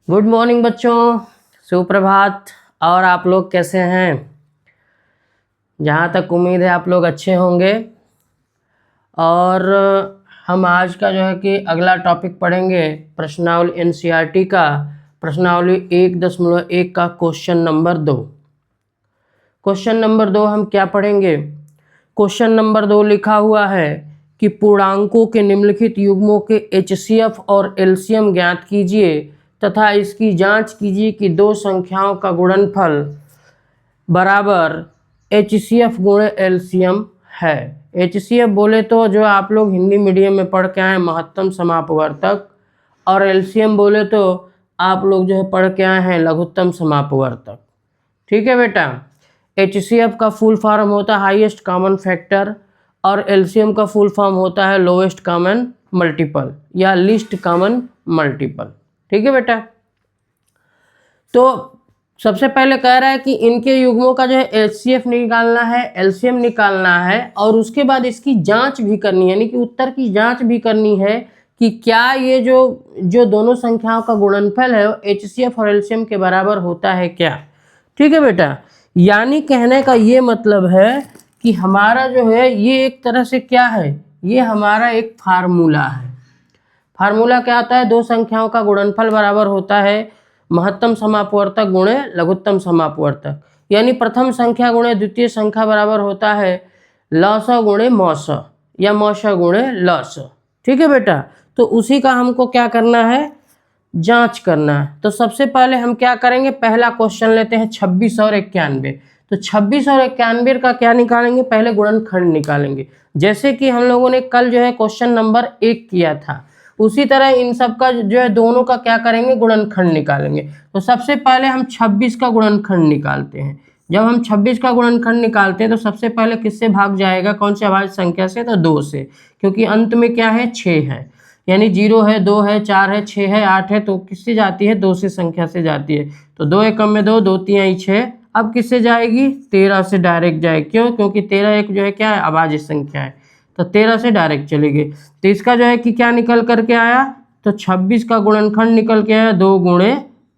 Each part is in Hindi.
गुड मॉर्निंग बच्चों, सुप्रभात। और आप लोग कैसे हैं? जहाँ तक उम्मीद है आप लोग अच्छे होंगे। और हम आज का जो है कि अगला टॉपिक पढ़ेंगे प्रश्नावली एनसीईआरटी का प्रश्नावली 1.1 का क्वेश्चन नंबर 2। क्वेश्चन नंबर 2 हम क्या पढ़ेंगे? क्वेश्चन नंबर 2 लिखा हुआ है कि पूर्णांकों के निम्नलिखित युग्मों के एचसीएफ और एलसीएम ज्ञात कीजिए तथा इसकी जांच कीजिए कि दो संख्याओं का गुणनफल बराबर एचसीएफ गुणे एलसीएम है। एचसीएफ बोले तो जो आप लोग हिंदी मीडियम में पढ़ के आए महत्तम समापवर्तक, और एलसीएम बोले तो आप लोग जो है पढ़ के आए हैं लघुत्तम समापवर्तक। ठीक है बेटा। एचसीएफ का फुल फॉर्म होता है हाईएस्ट कॉमन फैक्टर और एलसीएम का फुल फॉर्म होता है लोएस्ट कॉमन मल्टीपल या लीस्ट कॉमन मल्टीपल। ठीक है बेटा। तो सबसे पहले कह रहा है कि इनके युग्मों का जो है एचसीएफ निकालना है, एलसीएम निकालना है और उसके बाद इसकी जांच भी करनी है, यानी कि उत्तर की जांच भी करनी है कि क्या ये जो दोनों संख्याओं का गुणनफल है एचसीएफ और एलसीएम के बराबर होता है क्या। ठीक है बेटा। यानी कहने का ये मतलब है कि हमारा जो है ये एक तरह से क्या है, ये हमारा एक फार्मूला है। फार्मूला क्या आता है? दो संख्याओं का गुणनफल बराबर होता है महत्तम समापवर्तक गुणे लघुत्तम समापवर्तक, यानी प्रथम संख्या गुणे द्वितीय संख्या बराबर होता है लस गुणे मौस या मौस गुणे लस। ठीक है बेटा। तो उसी का हमको क्या करना है? जांच करना है। तो सबसे पहले हम क्या करेंगे, पहला क्वेश्चन लेते हैं 26 और 91। तो 26 और 91 का क्या निकालेंगे? पहले गुणनखंड निकालेंगे, जैसे कि हम लोगों ने कल जो है क्वेश्चन नंबर 1 किया था, उसी तरह इन सब का जो है दोनों का क्या करेंगे? गुणनखंड निकालेंगे। तो सबसे पहले हम 26 का गुणनखंड निकालते हैं। जब हम 26 का गुणनखंड निकालते हैं तो सबसे पहले किससे भाग जाएगा? कौन से अभाज्य संख्या से? तो 2 से, क्योंकि अंत में क्या है? 6 है, यानी 0 है, 2 है, 4 है, 6 है, 8 है, तो किससे जाती है? 2 से संख्या से जाती है। तो 2 एकम में 2, 2 तिहाई 6। अब किससे जाएगी? 13 से डायरेक्ट जाएगी। क्यों? क्योंकि 13 एक जो है क्या है? अभाज्य संख्या है, तो 13 से डायरेक्ट चलेगी। तो इसका जो है कि क्या निकल करके आया? तो 26 का गुणनखंड निकल के आया 2 गुणे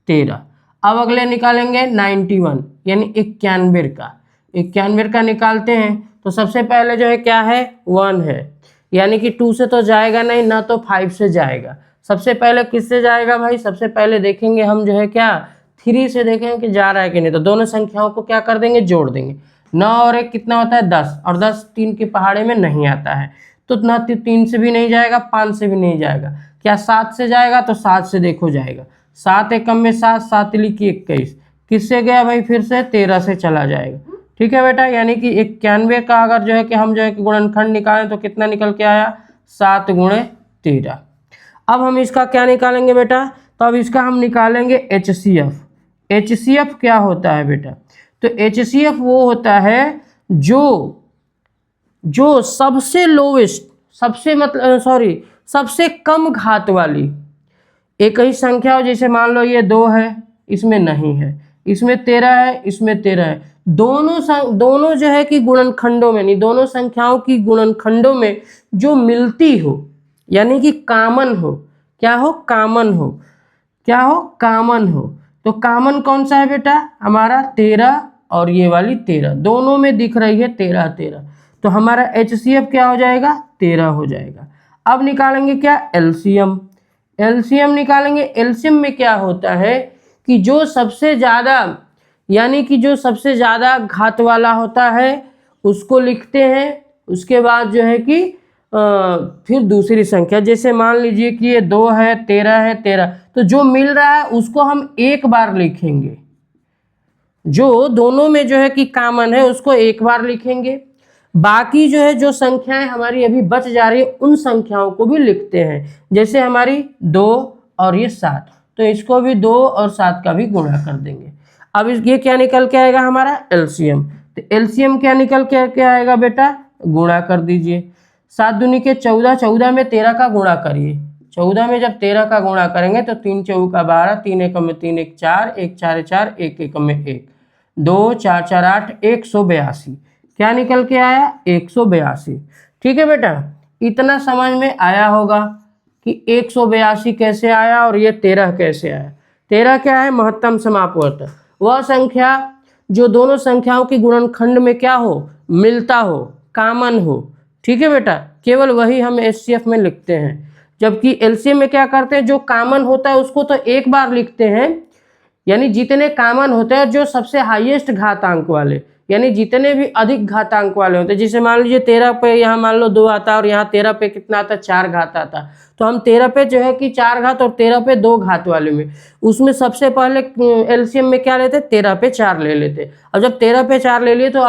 13। अब अगले निकालेंगे 91, यानी 91 का। 91 का निकालते हैं तो सबसे पहले जो है क्या है? 1 है, यानी कि 2 से तो जाएगा नहीं, ना तो 5 से जाएगा। सबसे पहले किससे जाएगा भाई? सबसे पहले देखेंगे हम जो है क्या 3 से देखेंगे कि जा रहा है कि नहीं। तो दोनों संख्याओं को क्या कर देंगे? जोड़ देंगे। 9 और 1 कितना होता है? 10, और 10 3 के पहाड़े में नहीं आता है, तो ना 3 से भी नहीं जाएगा, 5 से भी नहीं जाएगा। क्या 7 से जाएगा? तो 7 से देखो जाएगा। 7 एकम में 7, 7 लिखी 21। किससे गया भाई? फिर से 13 से चला जाएगा। ठीक है बेटा। यानी कि 91 का अगर जो है कि हम जो है कि गुणनखंड निकालें तो कितना निकल के आया? 7 गुणे 13। अब हम इसका क्या निकालेंगे बेटा? तो अब इसका हम निकालेंगे एचसीएफ। एचसीएफ क्या होता है बेटा? तो एचसीएफ वो होता है जो सबसे लोवेस्ट, सबसे कम घात वाली एक ही संख्या हो। जैसे मान लो ये 2 है, इसमें नहीं है, इसमें 13 है, इसमें 13 है। दोनों जो है कि गुणनखंडों में नहीं, दोनों संख्याओं की गुणनखंडों में जो मिलती हो, यानी कि कॉमन हो। क्या हो? कॉमन हो। क्या हो? कॉमन हो। तो कॉमन कौन सा है बेटा? हमारा 13 और ये वाली 13, दोनों में दिख रही है 13 13। तो हमारा एचसीएफ क्या हो जाएगा? 13 हो जाएगा। अब निकालेंगे क्या? एलसीएम। एलसीएम निकालेंगे। एलसीएम में क्या होता है कि जो सबसे ज़्यादा, यानी कि जो सबसे ज़्यादा घात वाला होता है उसको लिखते हैं। उसके बाद जो है कि फिर दूसरी संख्या, जैसे मान लीजिए कि ये 2 है, 13 है, 13, तो जो मिल रहा है उसको हम एक बार लिखेंगे। जो दोनों में जो है कि कॉमन है उसको एक बार लिखेंगे। बाकी जो है जो संख्याएं हमारी अभी बच जा रही है उन संख्याओं को भी लिखते हैं। जैसे हमारी 2 और ये 7, तो इसको भी 2 और 7 का भी गुणा कर देंगे। अब ये क्या निकल के आएगा? हमारा एलसीएम। तो एलसीएम क्या निकल के आएगा बेटा? गुणा कर दीजिए। 7 दूनी के 14, 14 में 13 का गुणा करिए। 14 में जब 13 का गुणा करेंगे तो 3 चौका 12, 3 एकम में 3 1 4, 1 4 4, 1 एकम में 1, 2 4 4 8, 182। क्या निकल के आया? 182। ठीक है बेटा। इतना समझ में आया होगा कि 182 कैसे आया और ये 13 कैसे आया। 13 क्या है, महत्तम समापवर्त, वह संख्या जो दोनों संख्याओं की गुणनखंड में क्या हो, मिलता हो, कॉमन हो। ठीक है बेटा, केवल वही हम एचसीएफ में लिखते हैं, जबकि एलसीएम में क्या करते हैं, जो कॉमन होता है उसको तो एक बार लिखते हैं, यानी जितने कॉमन होते हैं जो सबसे हाईएस्ट घातांक वाले, यानी जितने भी अधिक घातांक वाले होते हैं, जैसे मान लीजिए 13 पे यहाँ मान लो 2 आता और यहाँ 13 पे कितना आता, 4 घात आता, तो हम 13 पे जो है कि 4 घात और 13 पे 2 घात वाले में, उसमें सबसे पहले एलसीएम में क्या लेते, 13 पे 4 ले लेते। अब जब 13 पे 4 ले लिए तो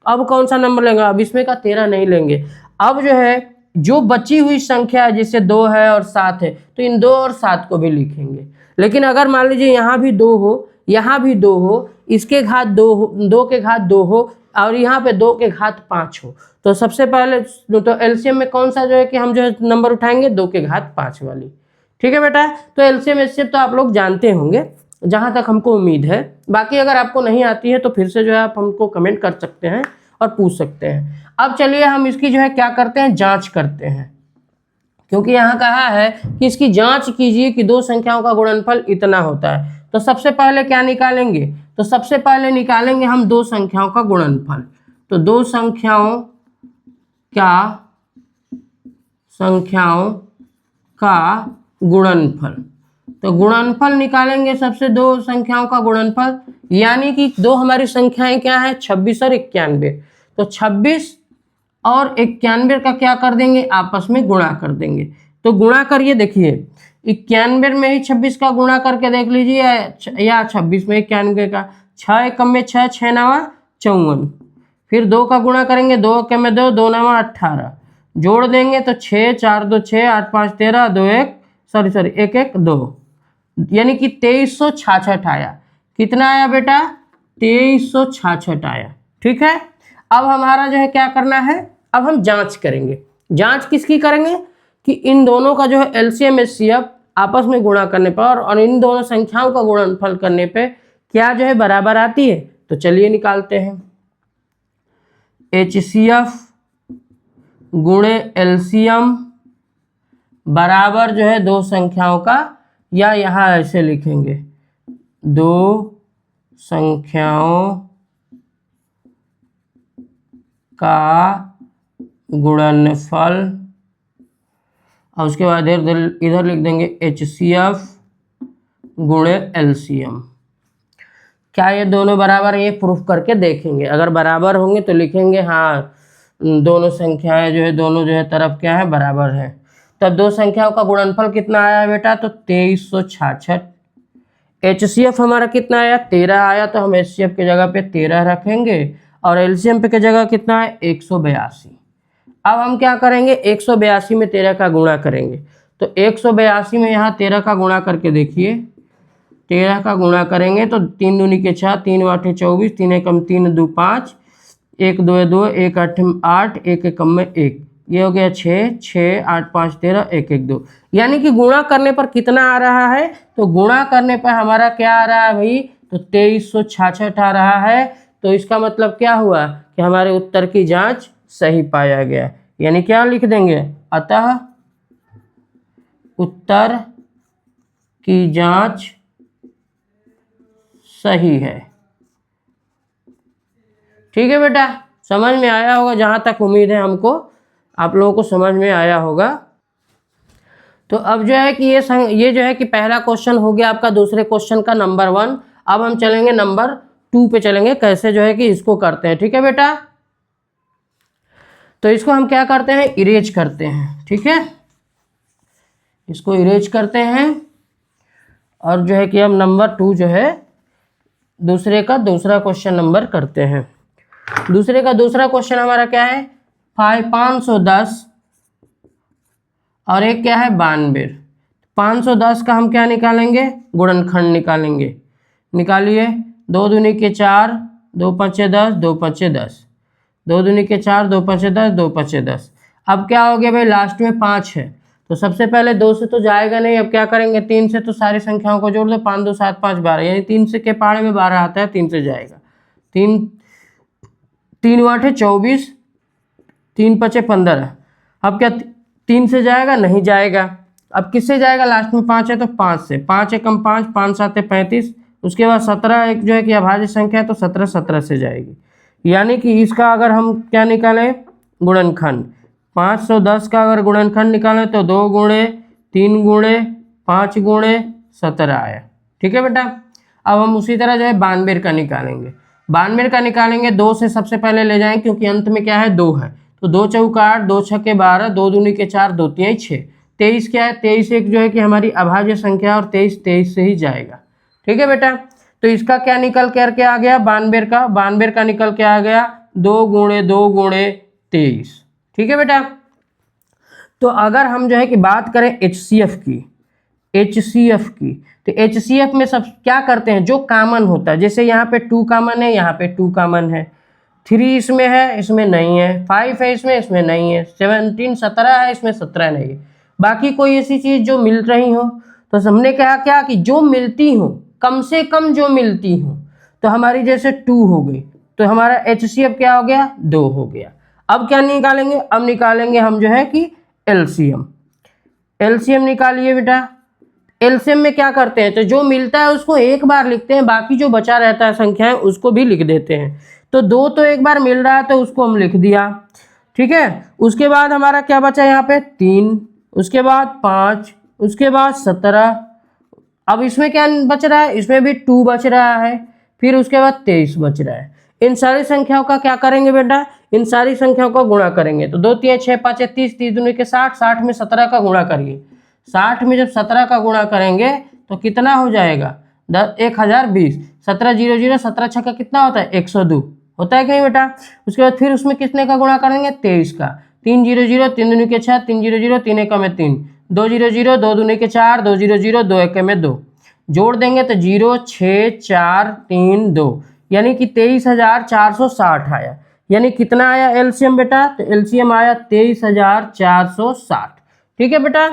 अब कौन सा नंबर लेंगे, अब इसमें का 13 नहीं लेंगे। अब जो है जो बची हुई संख्या है, जैसे 2 है और 7 है, तो इन 2 और 7 को भी लिखेंगे। लेकिन अगर मान लीजिए यहाँ भी 2 हो, यहाँ भी 2 हो, इसके घात 2 हो, 2 के घात 2 हो और यहाँ पे 2 के घात 5 हो, तो सबसे पहले तो एलसीएम में कौन सा जो है कि हम जो है नंबर उठाएंगे, 2 के घात 5 वाली। ठीक है बेटा, तो एलसीएम एचसीएफ तो आप लोग जानते होंगे जहाँ तक हमको उम्मीद है। बाकी अगर आपको नहीं आती है तो फिर से जो है आप हमको कमेंट कर सकते हैं और पूछ सकते हैं। अब चलिए हम इसकी जो है क्या करते हैं, जांच करते हैं, क्योंकि यहाँ कहा है कि इसकी जांच कीजिए कि दो संख्याओं का गुणनफल इतना होता है। तो सबसे पहले क्या निकालेंगे, तो सबसे पहले निकालेंगे हम दो संख्याओं का गुणनफल। तो दो संख्याओं का गुणनफल, तो गुणनफल निकालेंगे सबसे, दो संख्याओं का गुणनफल, यानी कि दो हमारी संख्याएं क्या है, 26 और 91। तो 26 और 91 का क्या कर देंगे, आपस में गुणा कर देंगे। तो गुणा करिए, देखिए 91 में ही 26 का गुणा करके देख लीजिए, या 26 में 91 का, 6 एकम में 6, 6 नवा 54, फिर 2 का गुणा करेंगे, 2 एकम में 2, 2 नवा 18, जोड़ देंगे तो 6, 4 2 6, 8 5 13, 2 1 1 1 2, यानी कि 2366 आया। कितना आया बेटा, 2366 आया। ठीक है, अब हमारा जो है क्या करना है, अब हम जांच करेंगे। जांच किसकी करेंगे कि इन दोनों का जो है एलसीएम एचसीएफ आपस में गुणा करने पर और इन दोनों संख्याओं का गुणनफल करने पे क्या जो है बराबर आती है। तो चलिए निकालते हैं, एचसीएफ गुणे एलसीएम बराबर जो है दो संख्याओं का, या यहाँ ऐसे लिखेंगे, दो संख्याओं का गुणनफल, और उसके बाद इधर लिख देंगे एचसीएफ गुणे एलसीएम। क्या ये दोनों बराबर है, ये प्रूफ करके देखेंगे। अगर बराबर होंगे तो लिखेंगे हाँ दोनों संख्याएं जो है दोनों जो है तरफ क्या है, बराबर है। तब दो संख्याओं का गुणनफल कितना आया बेटा, तो 2366। एचसीएफ हमारा कितना आया, 13 आया, तो हम एचसीएफ की जगह पे 13 रखेंगे और एलसीएम पे की जगह कितना है, 182। अब हम क्या करेंगे, 182 में 13 का गुणा करेंगे। तो 182 में यहाँ 13 का गुणा करके देखिए, 13 का गुणा करेंगे तो 3 दूनी के 6, 3 8 24, 3 एकम 3 2 5, 1 2 2, 1 8 8, 1 एकम में 1, ये हो गया 6 6 8 5 13, 1 1 2। यानी कि गुणा करने पर कितना आ रहा है, तो गुणा करने पर हमारा क्या आ रहा है भाई, तो 2366 आ रहा है। तो इसका मतलब क्या हुआ कि हमारे उत्तर की जांच सही पाया गया, यानी क्या लिख देंगे, अतः उत्तर की जांच सही है। ठीक है बेटा, समझ में आया होगा, जहां तक उम्मीद है हमको आप लोगों को समझ में आया होगा। तो अब जो है कि ये जो है कि पहला क्वेश्चन हो गया आपका दूसरे क्वेश्चन का नंबर 1। अब हम चलेंगे नंबर 2 पे, चलेंगे कैसे जो है कि इसको करते हैं। ठीक है बेटा, तो इसको हम क्या करते हैं, इरेज करते हैं। ठीक है, इसको इरेज करते हैं और जो है कि हम नंबर 2 जो है दूसरे का दूसरा क्वेश्चन नंबर करते हैं। दूसरे का दूसरा क्वेश्चन हमारा क्या है, 510 और एक क्या है 92। 510 का हम क्या निकालेंगे, गुणनखंड निकालेंगे। निकालिए, 2 दूनी के 4, 2 पंचे 10, 2 पंचे 10, 2 दूनी के 4, 2 पंचे 10, 2 पंचे 10। अब क्या हो गया भाई, लास्ट में 5 है, तो सबसे पहले 2 से तो जाएगा नहीं, अब क्या करेंगे 3 से, तो सारी संख्याओं को जोड़ दो, 5 2 7 5 12, यानी 3 से के पहाड़े में 12 आता है, 3 से जाएगा। 3 3 8 24, 3 5 15। अब क्या 3 से जाएगा, नहीं जाएगा। अब किससे जाएगा, लास्ट में 5 है तो 5 से, 5 एकम 5, 5 7 35, उसके बाद 17 एक जो है कि अभाज्य संख्या है तो 17 17 से जाएगी। यानी कि इसका अगर हम क्या निकालें, गुणनखंड, 510 का अगर गुणनखंड निकालें तो 2 गुणे 3 गुणे 5 गुणे 17 आया। ठीक है बेटा। अब हम उसी तरह जो है 92 का निकालेंगे। 92 का निकालेंगे 2 से सबसे पहले ले जाएं, क्योंकि अंत में क्या है 2 है, तो 2 चौका 8, 2 छक्के 12, 2 दूनी के 4, 2 तिहाई 6, 23 क्या है, 23 एक जो है कि हमारी अभाज्य संख्या और 23 23 से ही जाएगा। ठीक है बेटा। तो इसका क्या निकल करके आ गया, 92 का निकल के आ गया 2 गुणे 2 गुणे 23। ठीक है बेटा। तो अगर हम जो है कि बात करें HCF की, तो HCF में सब क्या करते हैं, जो कॉमन होता है, जैसे यहाँ पे 2 कॉमन है, यहाँ पे 2 कॉमन है, 3 इसमें है, इसमें नहीं है, 5 है इसमें नहीं है, 17 17 है, इसमें 17 नहीं है, बाकी कोई ऐसी चीज़ जो मिल रही हो, तो हमने कहा क्या कि जो मिलती हो, कम से कम जो मिलती हो, तो हमारी जैसे 2 हो गई, तो हमारा HCF क्या हो गया, 2 हो गया। अब क्या निकालेंगे, अब निकालेंगे हम जो है कि एलसीएम निकालिए बेटा। एलसीएम में क्या करते हैं, तो जो मिलता है उसको एक बार लिखते हैं, बाकी जो बचा रहता है संख्याएं उसको भी लिख देते हैं। तो 2 तो एक बार मिल रहा है तो उसको हम लिख दिया। ठीक है। उसके बाद हमारा क्या बचा यहाँ पे 3, उसके बाद 5, उसके बाद 17। अब इसमें क्या बच रहा है, इसमें भी 2 बच रहा है, फिर उसके बाद 23 बच रहा है। इन सारी संख्याओं का क्या करेंगे बेटा, इन सारी संख्याओं का गुणा करेंगे। तो 2 3 6 5 30, 30 दूनी के 60, 60 में 17 का गुणा करिए। 60 में जब 17 का गुणा करेंगे तो कितना हो जाएगा, 1020। 17 0 0, 17 छक्का कितना होता है, 102 होता है कि नहीं बेटा। उसके बाद फिर उसमें कितने का गुणा करेंगे, 23 का। 3 0 0, 3 दूनी के 6, 3 0 0, 3 एक में 3, 2 0 0, 2 दूनी के 4, 2 0 0, 2 एक में 2, जोड़ देंगे तो 0 6 4 3 2, यानी कि 23,460 आया। यानी कितना आया एलसीएम बेटा, तो एलसीएम आया 23,460। ठीक है बेटा।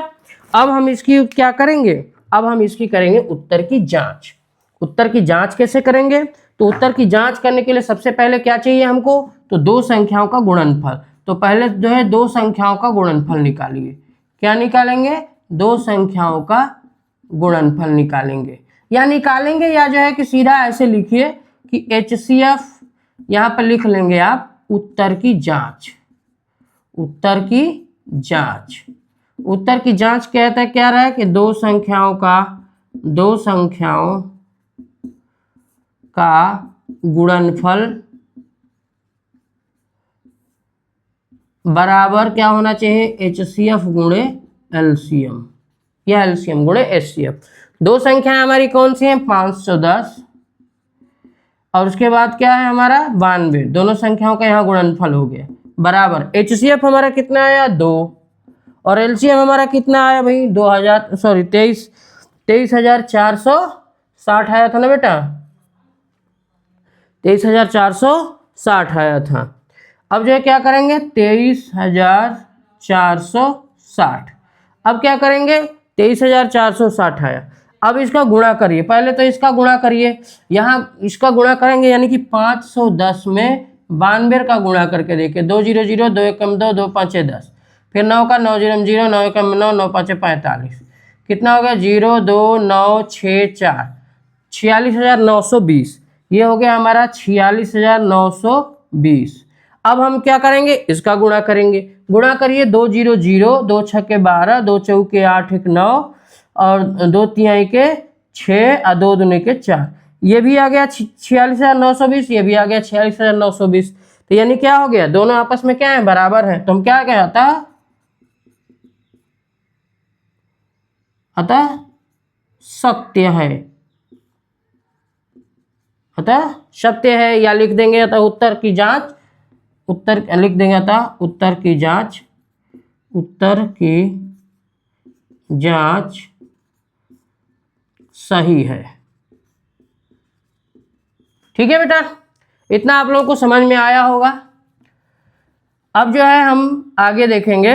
अब हम इसकी क्या करेंगे, अब हम इसकी करेंगे उत्तर की जांच। उत्तर की जांच कैसे करेंगे, तो उत्तर की जांच करने के लिए सबसे पहले क्या चाहिए हमको, तो 2 संख्याओं का गुणनफल। तो पहले जो है 2 संख्याओं का गुणनफल निकालिए। क्या निकालेंगे, 2 संख्याओं का गुणनफल निकालेंगे, या जो है कि सीधा ऐसे लिखिए कि HCF, यहाँ पर लिख लेंगे आप उत्तर की जांच। उत्तर की जांच, उत्तर की जांच कहता है क्या रहा है कि 2 संख्याओं का गुणनफल बराबर क्या होना चाहिए, HCF गुणे LCM, या LCM गुणे HCF। 2 संख्याएं हमारी कौन सी हैं, 510 और उसके बाद क्या है हमारा 92, दोनों संख्याओं का यहाँ गुणनफल हो गया, बराबर HCF हमारा कितना आया 2, और LCM हमारा कितना आया भाई 23,460 आया था ना बेटा, 23,460 आया था। अब जो है क्या करेंगे 23,460, अब क्या करेंगे 23,460 आया। अब इसका गुणा करिए, पहले तो इसका गुणा करिए, यहाँ इसका गुणा करेंगे, यानी कि 510 में 92 का गुणा करके देखिए, 2 0 0, 2 1 2, 2 5 10, फिर 9 का 9 0 0, 9 1 9, 9 5 45, कितना हो गया 0 2 9 6 4, 46,920, ये हो गया हमारा 46,920। अब हम क्या करेंगे, इसका गुणा करेंगे, गुणा करिए 2 0 0, 2 छक्के 12, 2 चौके 8 1 9, और 2 तिहाई के 6 और 2 दूनी के 4, ये भी आ गया 46,920, ये भी आ गया 46,920। तो यानी क्या हो गया, दोनों आपस में क्या है, बराबर है। तो हम क्या कहता, अतः सत्य है, अतः सत्य है, या लिख देंगे अतः उत्तर की जांच, उत्तर लिख देंगे अतः उत्तर की जांच, उत्तर की जांच सही है। ठीक है बेटा, इतना आप लोगों को समझ में आया होगा। अब जो है हम आगे देखेंगे,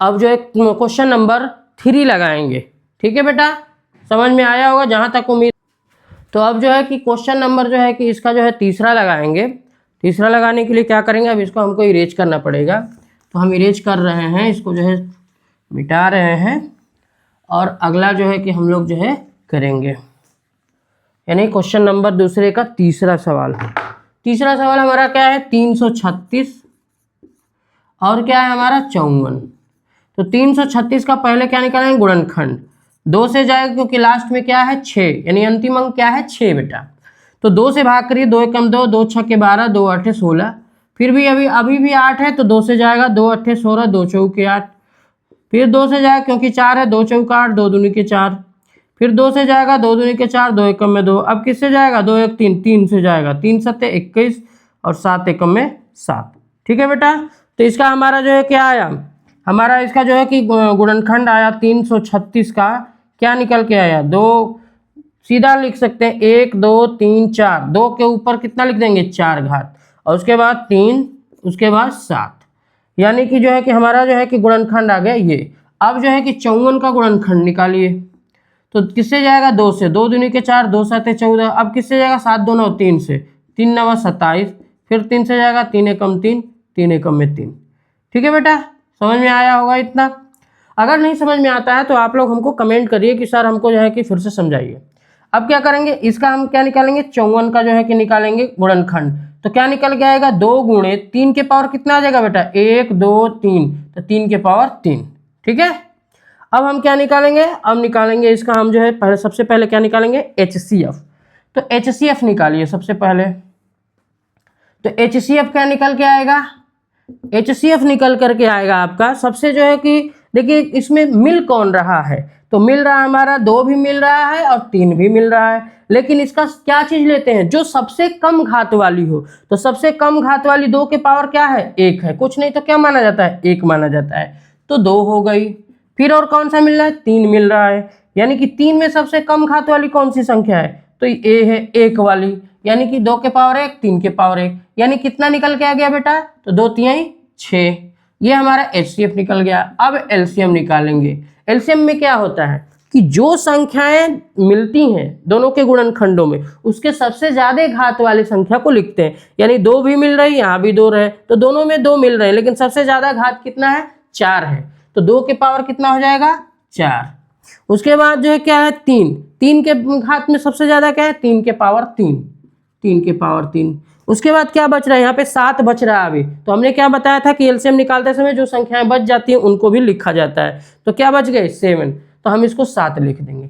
अब जो है क्वेश्चन नंबर 3 लगाएंगे। ठीक है बेटा, समझ में आया होगा जहां तक उम्मीद। तो अब जो है कि क्वेश्चन नंबर जो है कि इसका जो है तीसरा लगाएंगे। तीसरा लगाने के लिए क्या करेंगे, अब इसको हमको इरेज करना पड़ेगा, तो हम इरेज कर रहे हैं इसको, जो है मिटा रहे हैं और अगला जो है कि हम लोग जो है करेंगे, यानी क्वेश्चन नंबर दूसरे का तीसरा सवाल। तीसरा सवाल हमारा क्या है, 336 और क्या है हमारा 54। तो 336 का पहले क्या निकालेंगे, गुणनखंड। 2 से जाएगा क्योंकि लास्ट में क्या है 6, यानी अंतिम अंक क्या है 6 बेटा। तो 2 से भाग करिए, 2 एकम 2, 2 छक्के 12, 2 आठे 16। फिर भी अभी भी 8 है तो 2 से जाएगा, 2 अट्ठे 16, 2 चौके 8। फिर 2 से जाएगा क्योंकि 4 है, 2 चौका 8, 2 दूनी के 4। फिर 2 से जाएगा, 2 दूनी के 4, 2 एकम में 2। अब किससे जाएगा, 2 1 3, 3 से जाएगा, 3 सत्ते 21 और 7 एकम में 7। ठीक है बेटा। तो इसका हमारा जो है क्या आया, हमारा इसका जो है कि गुणनखंड आया 336 का क्या निकल के आया, 2 सीधा लिख सकते हैं 1 2 3 4, 2 के ऊपर कितना लिख देंगे 4 घात और उसके बाद 3, उसके बाद 7, यानी कि जो है कि हमारा जो है कि गुणनखंड आ गया ये। अब जो है कि 54 का गुणनखंड निकालिए। तो किससे जाएगा, 2 से, 2 दूनी के 4, 2 7 14। अब किससे जाएगा, 7 2 9 3 से, 3 9 27। फिर 3 से जाएगा, 3 एकम 3, 3 एकम में 3। ठीक है बेटा, समझ में आया होगा इतना। अगर नहीं समझ में आता है तो आप लोग हमको कमेंट करिए कि सर हमको जो है कि फिर से समझाइए। अब क्या करेंगे, इसका हम क्या निकालेंगे, 54 का जो है कि निकालेंगे गुणनखंड। तो क्या निकल के आएगा, 2 गुणे 3 के पावर कितना आ जाएगा बेटा, 1 2 3, तो 3 के पावर 3। ठीक है। अब हम क्या निकालेंगे, अब निकालेंगे इसका हम जो है पहले, सबसे पहले क्या निकालेंगे, HCF। तो HCF निकालिए सबसे पहले। तो HCF क्या निकल के आएगा, HCF निकल करके आएगा आपका सबसे जो है कि देखिए इसमें मिल कौन रहा है, तो मिल रहा है हमारा 2 भी मिल रहा है और 3 भी मिल रहा है। लेकिन इसका क्या चीज लेते हैं, जो सबसे कम घात वाली हो। तो सबसे कम घात वाली 2 के पावर क्या है, 1 है, कुछ नहीं तो क्या माना जाता है, 1 माना जाता है। तो 2 हो गई। फिर और कौन सा मिल रहा है, 3 मिल रहा है, यानी कि 3 में सबसे कम घात वाली कौन सी संख्या है, तो ये है 1 वाली, यानी कि 2 के पावर 1, 3 के पावर 1, यानी कितना निकल के आ गया बेटा, तो 2 3 6। ये हमारा HCF निकल गया। अब LCM निकालेंगे। LCM में क्या होता है कि जो संख्याएं मिलती हैं दोनों के गुणनखंडों में, उसके सबसे ज्यादा घात वाली संख्या को लिखते हैं। यानी 2 भी मिल रही, यहाँ भी 2 रहे, तो दोनों में 2 मिल रहे हैं, लेकिन सबसे ज्यादा घात कितना है, 4 है। तो 2 के पावर कितना हो जाएगा, 4। उसके बाद जो है क्या है, 3, 3 के घात में सबसे ज्यादा क्या है, 3 के पावर 3, 3 के पावर 3। उसके बाद क्या बच रहा है, यहाँ पे 7 बच रहा है अभी। तो हमने क्या बताया था कि एलसीएम निकालते समय जो संख्याएं बच जाती हैं उनको भी लिखा जाता है। तो क्या बच गए, 7, तो हम इसको 7 लिख देंगे।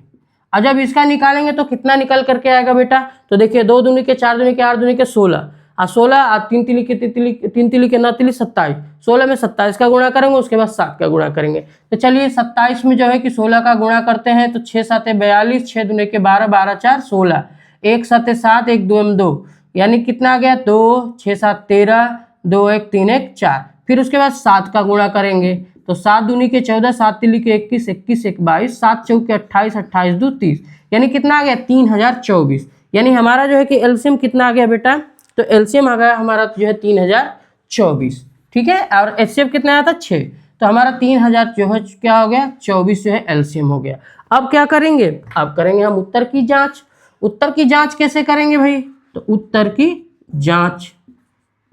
और जब इसका निकालेंगे तो कितना निकल करके आएगा बेटा, तो देखिए 2 दूनी के 4 दूनी के 8 दूनी के 16, और 16 और 3 तिली के 3 तिली के 9 तिली 27, 16 में 27 का गुणा करेंगे, उसके बाद 7 का गुणा करेंगे। तो चलिए 27 में जो है कि 16 का गुणा करते हैं, तो 6 7 42, 6 दूनी के 12, 12 4 16, 1 7 7, 1 2 2, यानी कितना आ गया, 2 6 7 13, 2 1 3 1 4। फिर उसके बाद 7 का गुणा करेंगे, तो 7 दूनी के 14, 7 तिली के 21, 21 1 22, 7 चौके 28, 28 2 30, यानी कितना आ गया 3024। यानी हमारा जो है कि एलसीएम कितना आ गया बेटा, तो एलसीएम आ गया हमारा जो है 3024। ठीक है। और एचसीएफ कितना आया था 6, तो हमारा 3000 जो है क्या हो गया, 24 जो है एलसीएम हो गया। अब क्या करेंगे, अब करेंगे हम उत्तर की जांच। उत्तर की जांच कैसे करेंगे भाई, तो उत्तर की जांच,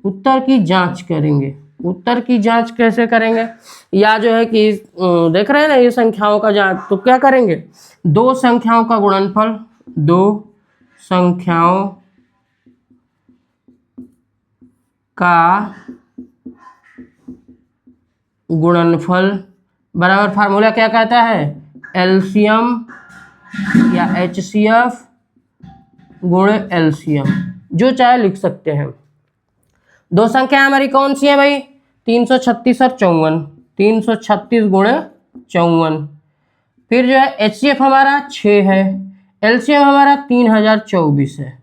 उत्तर की जांच करेंगे। उत्तर की जांच कैसे करेंगे, या जो है कि देख रहे हैं ना ये संख्याओं का जांच, तो क्या करेंगे, 2 संख्याओं का गुणनफल, 2 संख्याओं का गुणनफल बराबर फार्मूला क्या कहता है, एलसीएम या एचसीएफ गुणे एलसीएम, जो चाहे लिख सकते हैं। 2 संख्या हमारी कौन सी है भाई, 336 और 54, 336 गुणे 54। फिर जो है एचसीएफ हमारा 6 है, एलसीएम हमारा 3024 है।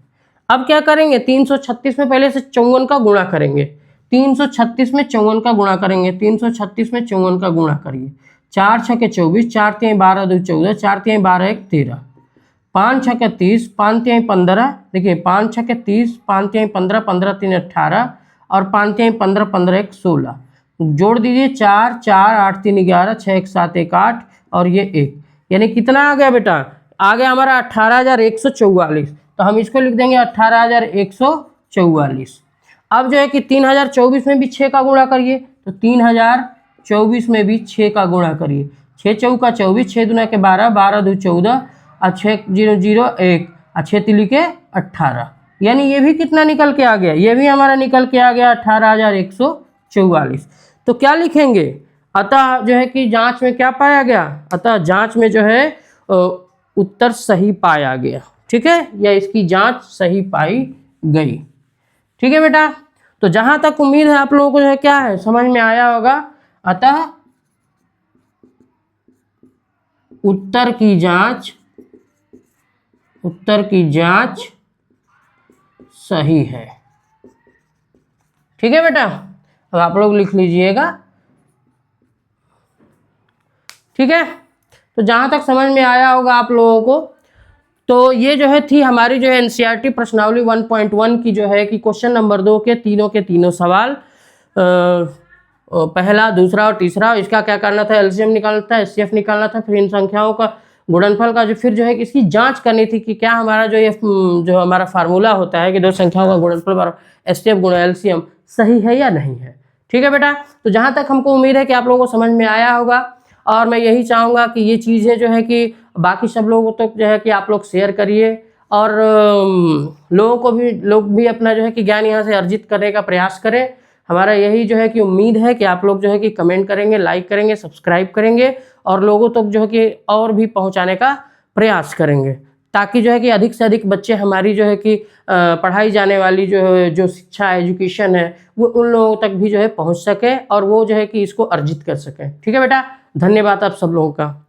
अब क्या करेंगे, 336 में पहले से 54 का गुणा करेंगे, 336 में 54 का गुणा करेंगे, 336 में 54 का गुणा करिए, 4 6 के 24, 4 3 12 2 14, 4 3 12 1 13, 5 6 के 30, 5 3 15, देखिए 5 6 के 30, 5 3 15, 15 3 18, और 5 3 15, 15 1 16, जोड़ दीजिए 4 4 8 3 11, 6 1 7 1 8, और ये 1, यानी कितना आ गया बेटा, आ गया हमारा 18144। तो हम इसको लिख देंगे 18144। अब जो है कि 3024 में भी 6 का गुणा करिए, तो 3024 24 में भी 6 का गुणा करिए। 6 चौका 24, 6 दूना के 12, 12 दो 14, और 6 0 0 1, और 6 तिली के 18, यानी ये भी कितना निकल के आ गया, ये भी हमारा निकल के आ गया 18,144। तो क्या लिखेंगे, अतः जो है कि जांच में क्या पाया गया, अतः जांच में जो है उत्तर सही पाया गया। ठीक है, या इसकी जांच सही पाई गई। ठीक है बेटा, तो जहां तक उम्मीद है आप लोगों को जो है क्या है समझ में आया होगा। अतः उत्तर की जांच सही है। ठीक है बेटा, अब आप लोग लिख लीजिएगा। ठीक है, तो जहां तक समझ में आया होगा आप लोगों को, तो ये जो है थी हमारी जो है एनसीईआरटी प्रश्नावली 1.1 की जो है कि क्वेश्चन नंबर 2 के तीनों सवाल, पहला, दूसरा और तीसरा। इसका क्या करना था, एलसीएम निकालना था, एचसीएफ निकालना था, फिर इन संख्याओं का गुणनफल का जो फिर जो है इसकी जांच करनी थी कि क्या हमारा जो हमारा फार्मूला होता है कि दो संख्याओं का गुणनफल एचसीएफ गुणा एलसीएम सही है या नहीं है। ठीक है बेटा, तो जहां तक हमको उम्मीद है कि आप लोगों को समझ में आया होगा, और मैं यही चाहूँगा कि ये चीज़ें जो है कि बाकी सब लोगों तक जो है कि आप लोग शेयर करिए, और लोग भी अपना जो है कि ज्ञान यहाँ से अर्जित करने का प्रयास करें। हमारा यही जो है कि उम्मीद है कि आप लोग जो है कि कमेंट करेंगे, लाइक करेंगे, सब्सक्राइब करेंगे, और लोगों तक जो है कि और भी पहुँचाने का प्रयास करेंगे, ताकि जो है कि अधिक से अधिक बच्चे हमारी जो है कि पढ़ाई जाने वाली जो शिक्षा एजुकेशन है वो उन लोगों तक भी जो है पहुँच सके, और वो जो है कि इसको अर्जित कर सकें। ठीक है बेटा, धन्यवाद आप सब लोगों का।